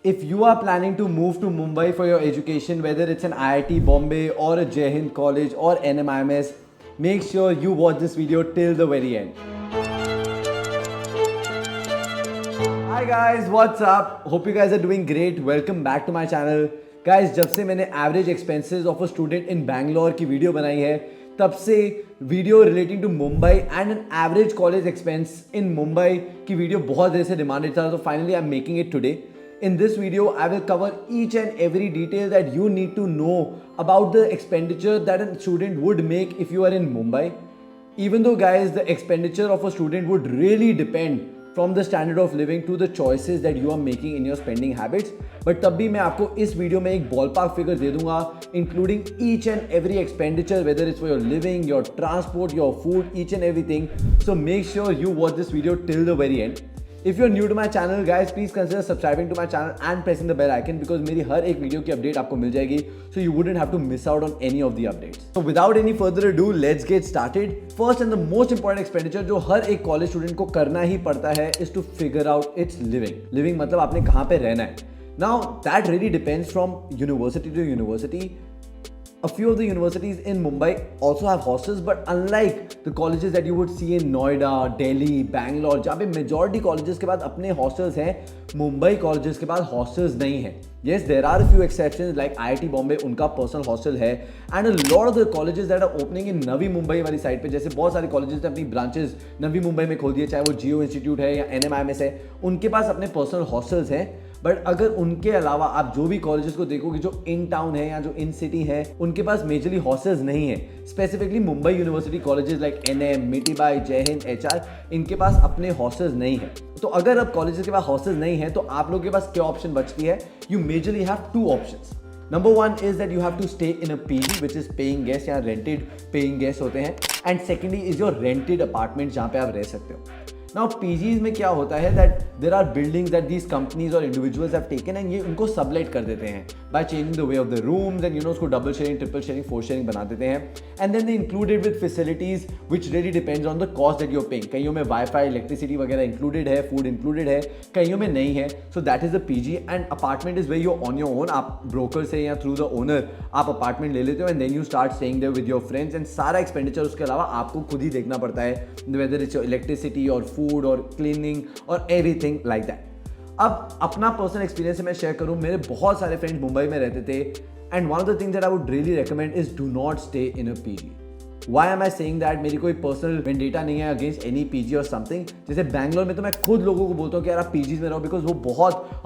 If you are planning to move to Mumbai for your education, whether it's an IIT Bombay or a Jai Hind College or NMIMS, make sure you watch this video till the very end. Hi guys, what's up? Hope you guys are doing great. Welcome back to my channel. Guys, जब से मैंने average expenses of a student in Bangalore की video बनाई है, तब से video relating to Mumbai and an average college expense in Mumbai की video बहुत देर से डिमांडेड था, तो finally I am making it today. In this video, I will cover each and every detail that you need to know about the expenditure that a student would make if you are in Mumbai. Even though guys, the expenditure of a student would really depend from the standard of living to the choices that you are making in your spending habits. But तब भी मैं आपको इस video में एक ballpark figure दे दूंगा, including each and every expenditure, whether it's for your living, your transport, your food, each and everything. So make sure you watch this video till the very end. If you're new to my channel, guys, please consider subscribing to my channel and pressing the bell icon because मेरी हर एक video की update आपको मिल जाएगी, so you wouldn't have to miss out on any of the updates. So without any further ado, let's get started. First and the most important expenditure जो हर एक college student को करना ही पड़ता है is to figure out its living. Living मतलब आपने कहाँ पे रहना है. Now that really depends from university to university. A few of the universities in Mumbai also have hostels, but unlike the colleges that you would see in Noida, Delhi, Bangalore, जहाँ पे majority colleges के बाद अपने hostels हैं, Mumbai colleges के बाद hostels नहीं हैं. Yes, there are a few exceptions like IIT Bombay, उनका personal hostel है, and a lot of the colleges that are opening in Navi Mumbai वाली साइड पे, जैसे बहुत सारे colleges ने अपनी branches नवी मुंबई में खोल दिए, चाहे वो जियो इंस्टीट्यूट है या NMIMS है, उनके पास अपने personal hostels हैं. बट अगर उनके अलावा आप जो भी कॉलेजेस को देखोगे जो इन टाउन है या जो इन सिटी है, उनके पास मेजरली हॉस्टल्स नहीं है. Specifically Mumbai university colleges like NM, Mithibai, जय हिंद, HR, इनके पास अपने हॉस्टल्स नहीं है. तो अगर अब कॉलेजेस के पास हॉस्टल्स नहीं है तो आप लोगों के पास क्या ऑप्शन बचती है? You majorly have two options. Number one is that you have to stay in a PG, which is paying guest या rented paying guest होते हैं. And secondly is your rented apartment जहाँ पे आप रह सकते हो. Now PGs में क्या होता है that there are buildings that these companies or individuals have taken and ये उनको सबलेट कर देते हैं by changing the way of the rooms and उसको double sharing, triple sharing, four sharing बना देते हैं. And then they included with facilities which really depends on the cost that you're paying. कईयों में Wi-Fi, electricity वगैरह included है, food included है, कईयों में नहीं है. So that is the PG and apartment is where you're on your own. आप broker से या through the owner आप apartment ले लेते हो and then you start staying there with your friends and सारा expenditure उसके अलावा आपको खुद ही देखना पड़ता है, whether it's your electricity or food or cleaning or everything like that. अब अपना पर्सनल एक्सपीरियंस से मैं शेयर करूं, मेरे बहुत सारे फ्रेंड्स मुंबई में रहते थे and one of the things that I would really recommend is do not stay in a PG. Why am I saying that? मेरी कोई पर्सनल वेंडेटा नहीं है अगेंस्ट एनी पीजी और समथिंग. जैसे बैंगलोर में तो मैं खुद लोगों को बोलता हूँ कि यार आप पीजीज में रहो बिकॉज वो बहुत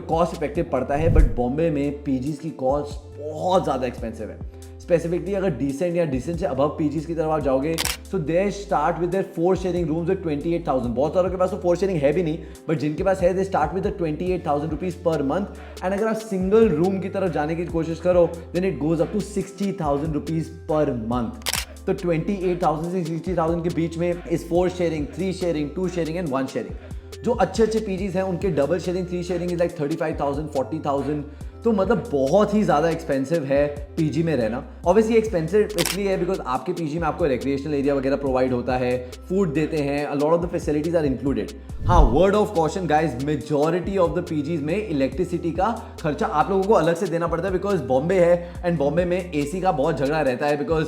कॉस्ट इफेक्टिव पड़ता है. बट बॉम्बे में पीजीज की कॉस्ट बहुत ज़्यादा एक्सपेंसिव है. स्पेसिफिकली अगर डिसेंट या डिसेंट से अबव पीजीज की तरफ आप जाओगे so they start with their 4 sharing rooms with 28,000. बहुत सारों के पास तो 4 शेयरिंग है भी नहीं, बट जिनके पास है दे start with 28,000 rupees per month. And अगर आप सिंगल रूम की तरफ जाने की कोशिश करो then it goes up to 60,000 rupees per month. तो 28,000 से 60,000 के बीच में इस 4 sharing, 3 sharing, 2 sharing and 1 sharing. जो अच्छे अच्छे पीजीज हैं उनके double sharing, 3 sharing is like 35,000, 40,000. तो मतलब बहुत ही ज़्यादा एक्सपेंसिव है पीजी में रहना. ऑब्वियसली एक्सपेंसिव इसलिए है बिकॉज आपके पीजी में आपको रिक्रिएशनल एरिया वगैरह प्रोवाइड होता है, फूड देते हैं, a lot of the facilities are included. हाँ, word of caution guys, majority of the PGs में इलेक्ट्रिसिटी का खर्चा आप लोगों को अलग से देना पड़ता है बिकॉज बॉम्बे है एंड बॉम्बे में एसी का बहुत झगड़ा रहता है because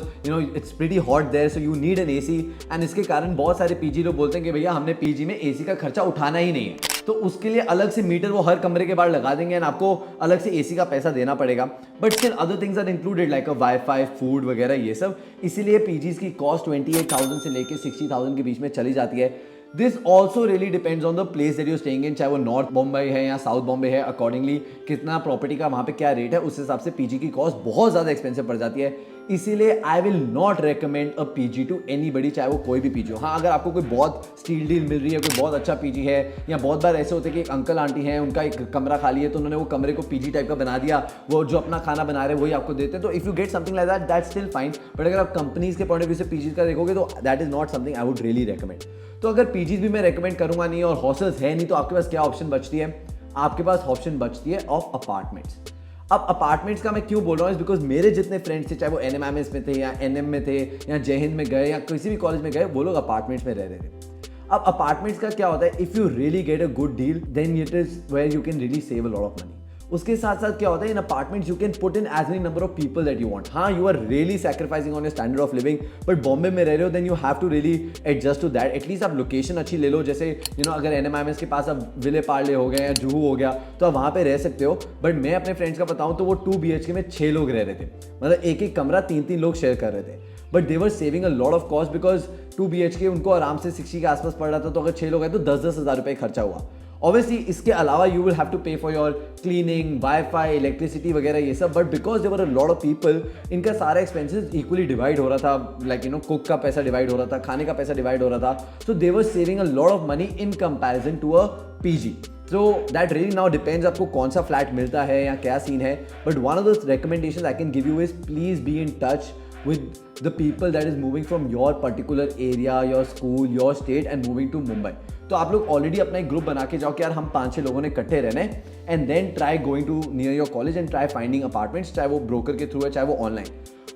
it's pretty hot there, so you need an AC. And इसके कारण बहुत सारे पीजी लोग बोलते हैं कि भैया हमने पीजी में एसी का खर्चा उठाना ही नहीं है, तो उसके लिए अलग से मीटर वो हर कमरे के बाहर लगा देंगे एंड आपको अलग से एसी का पैसा देना पड़ेगा. But still other things are included like a wifi, food वगैरह ये सब. इसीलिए पीजीज की कॉस्ट 28,000 से लेके 60,000 के बीच में चली जाती है. This also really depends on the place that you staying in, चाहे वो नॉर्थ बॉम्बे है या साउथ बॉम्बे है. अकॉर्डिंगली कितना प्रॉपर्टी का वहाँ पे क्या रेट है उस हिसाब से पीजी की कॉस्ट बहुत ज़्यादा एक्सपेंसिव पड़ जाती है. इसीलिए I will not recommend a PG to anybody, चाहे वो कोई भी पीजी हो. हाँ, अगर आपको कोई बहुत स्टील डील मिल रही है, कोई बहुत अच्छा पीजी है, या बहुत बार ऐसे होते हैं कि एक अंकल आंटी हैं उनका एक कमरा खाली है तो उन्होंने वो कमरे को पीजी टाइप का बना दिया, वो जो अपना खाना बना रहे हैं वही आपको देते हैं. तो if you get something like that that's still fine. But अगर आप कंपनीज के पॉइंट ऑफ व्यू से पीजी का देखोगे तो that is not something I would really recommend. तो अगर पीजीज भी मैं रेकमेंड करूंगा नहीं और हॉस्टल्स है नहीं तो आपके पास क्या ऑप्शन बचती है? आपके पास ऑप्शन बचती है ऑफ अपार्टमेंट्स. अब अपार्टमेंट्स का मैं क्यों बोल रहा हूँ, बिकॉज मेरे जितने फ्रेंड्स थे, चाहे वो NMIMS में थे या NM में थे या जय हिंद में गए या किसी भी कॉलेज में गए, वो लोग अपार्टमेंट्स में रह रहे थे. अब अपार्टमेंट्स का क्या होता है, if you really get a good deal then it is where you can really save a lot of money. उसके साथ साथ क्या होता है, in apartments you can put in as many number of people that you want. हाँ, you are really sacrificing on your standard of living, but Bombay में रह रहे हो then you have to really adjust to that. At least आप location अच्छी ले लो, जैसे अगर NMIMS के पास अब विले पार्ले हो गए या जुहू हो गया तो आप वहाँ पे रह सकते हो। बट मैं अपने फ्रेंड्स का बताऊँ तो वो 2 BHK में 6 लोग रह रहे थे, मतलब एक एक कमरा 3-3 लोग शेयर कर रहे थे। But they were saving a lot of cost because 2 BHK उनको आराम से 60 के आसपास पड़ रहा था। तो अगर 6 लोग हैं तो 10-10 हज़ार रुपये खर्चा हुआ। ऑब्वियसली इसके अलावा you will have to pay for your cleaning, wifi, electricity वगैरह ये सब। But because there a lot of people, इनका सारा एक्सपेंसेस इक्वली डिवाइड हो रहा था। लाइक कुक का पैसा डिवाइड हो रहा था, खाने का पैसा डिवाइड हो रहा था। So they were saving a lot of money in comparison to a PG। So that really now depends आपको कौन सा फ्लैट मिलता है या क्या सीन है। But one of the recommendation I can give you is please be in touch with the people that is moving from your particular area, your school, your state and moving to Mumbai। तो आप लोग already अपना एक group बना के जाओ कि यार हम 5-6 लोगों ने इकट्ठे रहना है, and then try going to near your college and try finding apartments, चाहे वो ब्रोकर के थ्रू है चाहे वो online.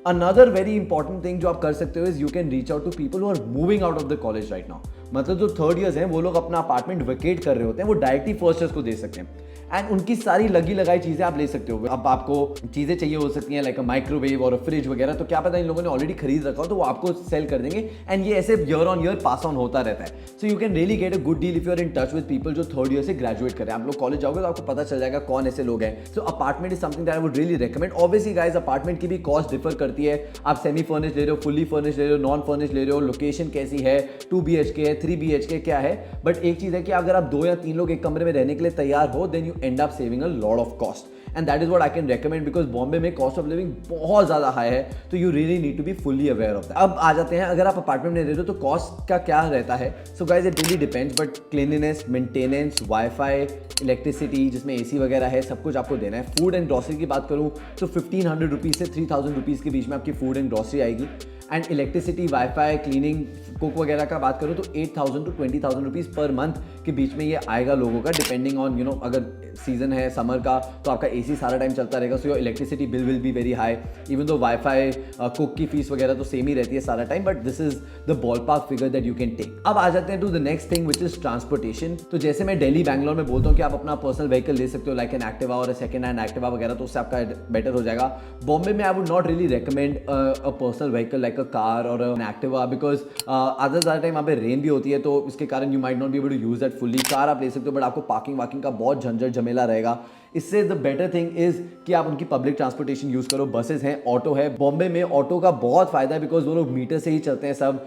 Another very important thing जो आप कर सकते हो is you can reach out to people who are moving out of the college right now. मतलब जो 3rd ईयर्स हैं वो लोग अपना अपार्टमेंट वेकेट कर रहे होते हैं, वो डायरेक्टली फर्स्ट ईयर्स को दे सकते हैं एंड उनकी सारी लगी लगाई चीज़ें आप ले सकते हो। अब आपको चीज़ें चाहिए हो सकती हैं लाइक अ माइक्रोवेव और फ्रिज वगैरह, तो क्या पता इन लोगों ने ऑलरेडी खरीद रखा हो तो वो आपको सेल कर देंगे एंड ये ऐसे year on year pass on होता रहता है। So you can really get a good deal if you are in touch with people जो 3rd ईयर से ग्रेजुएट करें। आप लोग कॉलेज जाओगे तो आपको पता चल जाएगा कौन ऐसे लोग हैं। So apartment is something that I would really recommend. Obviously guys apartment की भी कॉस्ट डिफर करती है, आप सेमी फर्निश ले रहे हो, फुल्ली फर्निश ले रहे हो, नॉन फर्निश ले रहे हो, लोकेशन कैसी है, 2 BHK है, 3 BHK क्या है। बट एक चीज़ है कि अगर आप 2 या 3 लोग एक कमरे में रहने के लिए तैयार हो then you end up saving a lot of cost and that is what I can recommend because Bombay में कॉस्ट ऑफ लिविंग बहुत ज़्यादा हाई है। तो you really need to be fully aware of that. अब आ जाते हैं अगर आप अपार्टमेंट में रह रहे हो तो कॉस्ट का क्या रहता है। So guys it really depends, but cleanliness, maintenance, wifi, electricity जिसमें AC वगैरह है, सब कुछ आपको देना है। फूड एंड ग्रॉसरी की बात करूँ तो 1500 रुपीज़ से 3000 रुपीज़ के बीच में आपकी फूड एंड ग्रॉसरी आएगी। And electricity, wifi, cleaning, cook वगैरह का बात करूँ तो 8000 to 20,000 रुपीज़ पर मंथ के बीच में ये आएगा लोगों का, डिपेंडिंग ऑन अगर सीजन है समर का तो आपका AC सारा टाइम चलता रहेगा, so your electricity bill will be very high. Even though wifi, cook की फीस वगैरह तो सेम ही रहती है सारा time, but this is the ball park figure that you can take. अब आ जाते हैं to the next thing which is transportation. तो जैसे मैं दिल्ली, बैंगलोर में बोलता हूँ कि आप अपना पर्सनल व्हीकल ले सकते हो लाइक एन एक्टिवा और सेकंड हैंड एक्टिवा वगैरह, तो उससे आपका बेटर हो जाएगा। बॉम्बे में I would not really recommend a personal vehicle like a car और एन एक्टिवा बिकॉज अदर ज़्यादा टाइम वहाँ पे रेन भी होती है, तो इसके कारण you might not be able to use that fully. Car आप ले सकते हो बट आपको पार्किंग वाकिंग का बहुत झंझट झमेला रहेगा। इससे द बेटर थिंग इज कि आप उनकी पब्लिक ट्रांसपोर्टेशन यूज करो, बसेस हैं, ऑटो है। बॉम्बे में ऑटो का बहुत फायदा है बिकॉज वो लोग मीटर से ही चलते हैं सब,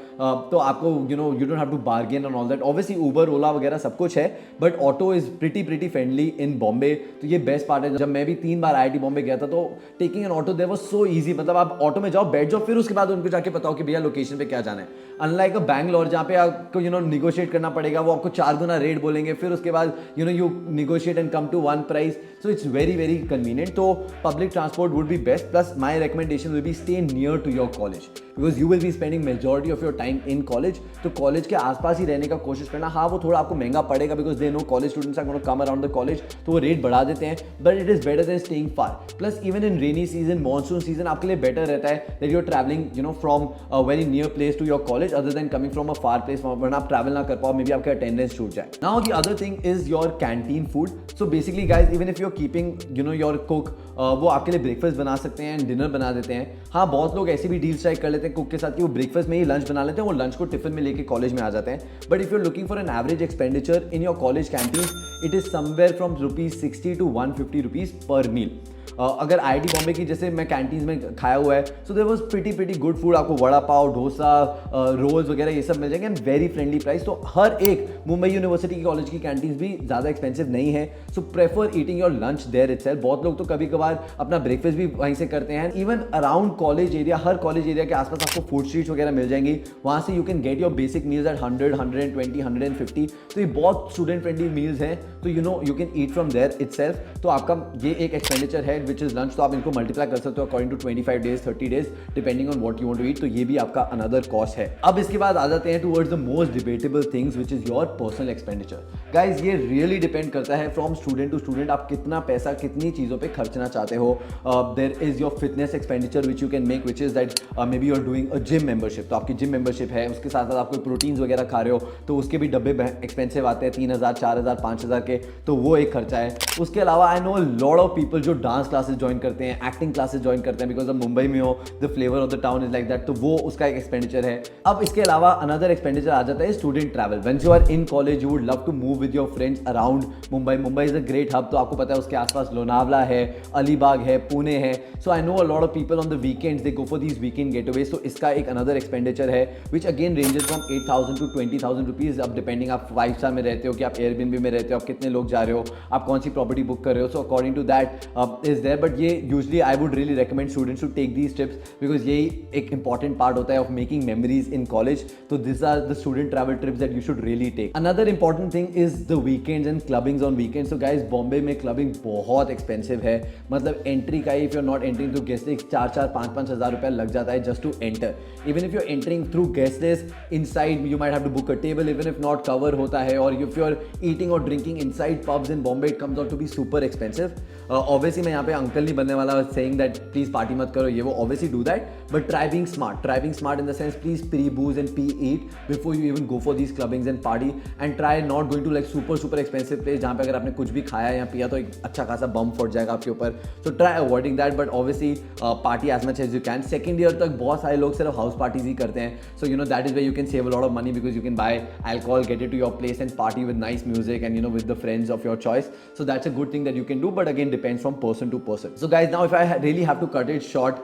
तो आपको you don't have to bargain and all that. Obviously Uber, Ola वगैरह सब कुछ है but auto is pretty friendly in Bombay, तो ये बेस्ट पार्ट है। जब मैं भी 3 बार IIT बॉम्बे गया था तो taking an auto there was so easy, मतलब आप ऑटो में जाओ, बैठ जाओ, फिर उसके बाद उनको जाके बताओ कि भैया लोकेशन पे क्या जाना है। अनलाइक अ बैंगलोर जहाँ पे आपको निगोशिएट करना पड़ेगा, वो आपको 4 गुना रेट बोलेंगे, फिर उसके बाद you negotiate and come to one price, so it's very convenient। तो public transport would be best, plus my recommendation will be stay near to your college because you will be spending majority of your time in college। तो college के आसपास ही रहने का कोशिश करना। हाँ, वो थोड़ा आपको महंगा पड़ेगा because they know college students are gonna come around the college, तो वो रेट बढ़ा देते हैं, but it is better than staying far. Plus even in rainy season, monsoon season आपके लिए बेटर रहता है that you are travelling from a very near place to your college other than coming from a far place, वरना आप travel ना कर पाओ, may be आपका अटेंडेंस छूट जाए। Now the other thing is your canteen food. So basically guys even if you are keeping your cook, वो आपके लिए ब्रेकफास्ट बना सकते हैं एंड डिनर बना देते हैं। हाँ, बहुत लोग ऐसी भी डील स्ट्राइक कर लेते हैं कुक के साथ कि वो ब्रेकफास्ट में ही लंच बना लेते हैं, वो लंच को टिफिन में लेके कॉलेज में आ जाते हैं। But if you are looking for an average expenditure in your college canteen, it is somewhere from ₹60 to ₹150 पर मील। अगर IIT बॉम्बे की जैसे मैं कैंटीन में खाया हुआ है, so there was pretty good food. आपको वड़ा पाव, डोसा, रोल्स वगैरह ये सब मिल जाएंगे एंड वेरी फ्रेंडली प्राइस। तो हर एक मुंबई यूनिवर्सिटी की कॉलेज की कैंटीन भी ज़्यादा एक्सपेंसिव नहीं है, so prefer eating your lunch there itself. बहुत लोग तो कभी कभार अपना ब्रेकफास्ट भी वहीं से करते हैं। इवन अराउंड कॉलेज एरिया, हर कॉलेज एरिया के आसपास आपको फूड स्ट्रीट्स वगैरह मिल जाएंगी, वहाँ से you can get your basic meals at 100, 120, 150। तो ये बहुत स्टूडेंट फ्रेंडली मील्स हैं, तो you can eat from there itself. तो आपका ये एक एक्सपेंडिचर है है विच इज लंच, तो आप इनको मल्टीप्लाई कर सकते हो according to 25 days 30 days depending on what you want to eat, तो ये भी आपका अनदर कॉस्ट है। अब इसके बाद आ जाते हैं towards the most debatable things which is your personal expenditure. Guys ये रियली डिपेंड करता है फ्रॉम स्टूडेंट टू स्टूडेंट, आप कितना पैसा कितनी चीज़ों पे खर्चना चाहते हो। There is your fitness expenditure which you can make, which is that maybe you are doing a gym membership, तो आपकी जिम मेंबरशिप है, उसके साथ साथ आप कोई प्रोटीन्स वगैरह खा रहे हो तो उसके भी डब्बे एक्सपेंसिव आते हैं 3000 4000 5000 के, तो वो एक खर्चा है। उसके अलावा I know lot of people जो डांस क्लासेस ज्वाइन करते हैं, एक्टिंग क्लासेस ज्वाइन करते हैं, बिकॉज अब मुंबई में हो the flavour of the town is like that, तो वो उसका एक एक्सपेंडिचर है। अब इसके अलावा अनदर एक्सपेंडिचर आ जाता है student travel. When you are in college you would love to move with your friends around Mumbai. Mumbai is a great hub, तो आपको पता है उसके आसपास लोनावला है, अलीबाग है, पुणे है, so I know a lot of people on the weekends they go for these weekend getaways, तो इसका एक अनदर एक्सपेंडिचर है which again ranges from 8000 to 20,000 rupees. अब डिपेंडिंग आप 5 स्टार में रहते हो कि आप एयरबीएनबी में रहते हो, आप कितने लोग जा रहे हो, आप कौन सी प्रॉपर्टी बुक कर रहे हो, so according to that is there. But ये usually I would really recommend students to take these trips because यही एक इंपॉर्टेंट पार्ट होता है of making memories in college, तो this are the student travel trips that you should really take. Another important thing is the weekends and clubbings on weekends. So guys Bombay में clubbing बहुत expensive है, मतलब entry का ही if you are not entering through guest list 4-5 हज़ार रुपया लग जाता है just to enter. Even if you are entering through guest list inside you might have to book a table, even if not cover होता है, और if you are eating और drinking inside pubs in Bombay it comes out to be super expensive. Obviously मैं यहाँ पे uncle नहीं बनने वाला सेइंग दैट प्लीज पार्टी मत करो, ये वो obviously do that, but try being smart in the sense please pre booze and pre eat before you even go for these clubbings and party, and try not going to like super expensive place जहाँ पे अगर आपने कुछ भी खाया या पिया तो एक अच्छा खासा बम फट जाएगा आपके ऊपर, so try avoiding that, but obviously party as much as you can. Second year तक बहुत सारे लोग सिर्फ हाउस पार्टीज ही करते हैं, so you know that is way you can save a lot of money because you can buy alcohol, get it to your place and party with nice music and you know with the friends of your choice, so that's a good thing that you can do, but again depends from person to person. So guys, now if I really have to cut it short,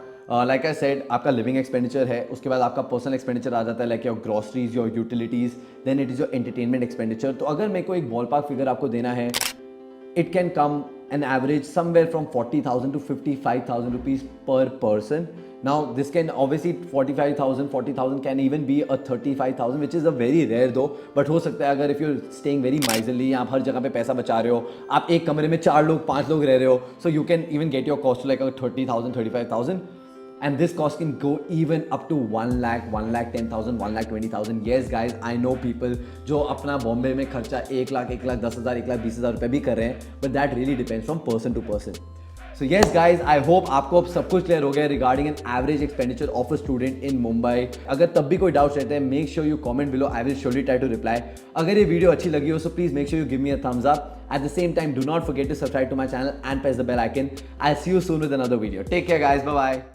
like I said, आपका living expenditure है, उसके बाद आपका personal expenditure आ जाता है like your groceries, your utilities, then it is your entertainment expenditure. तो अगर मेरे को एक बॉल पार्क फिगर आपको देना है, it can come an average somewhere from 40,000 to 55,000 rupees per person. Now this can obviously 40,000 can even be a 35,000 which is a very rare though, but हो सकता है अगर if you're staying very miserly, आप हर जगह पे पैसा बचा रहे हो, आप एक कमरे में 4 लोग 5 लोग रह रहे हो, so you can even get your cost to like a 30,000 35,000, and this cost can go even up to 1 lakh 1,10,000 1,20,000. yes guys, I know people जो अपना बॉम्बे में खर्चा 1 लाख 1,10,000 1,20,000 रुपये भी कर रहे हैं, but that really depends from person to person. So yes guys, I hope आपको अब सब कुछ क्लियर हो गया regarding an average expenditure of a student in Mumbai. अगर तब भी कोई डाउट्स रहते हैं, make sure you comment below, I will surely try to reply. अगर ये वीडियो अच्छी लगी हो so please make sure you give me a thumbs up. At the same time, do not forget to subscribe to my channel and press the bell icon. I'll see you soon with another video. Take care guys, bye bye.